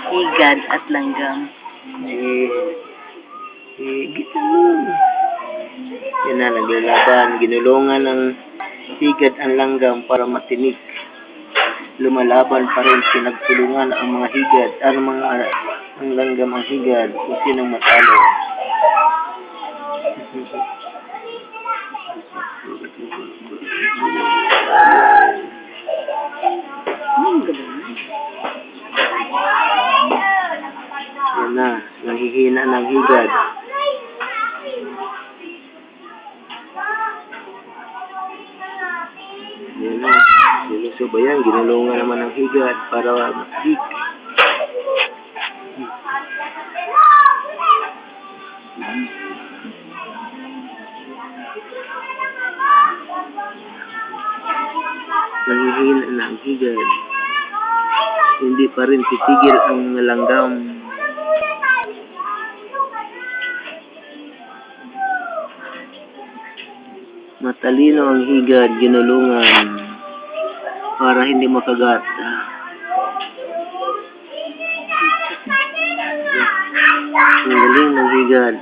higad at langgam. Gitanong. Yan na, naglalaban. Ginulungan ng higad ang langgam para matinik. Lumalaban pa rin, pinagtulungan ang mga higad, ang langgam ang higad, kung sinong matalo. Yan na, nanghihina ng higad. Yan na, sinuso ba yan? Ginulungan naman ng higad para matik. Nanghihina na ang higad. Hindi pa rin titigil ang langgam. Matalino ang higad, ginulungan para hindi makagat. Ang galing ng higad.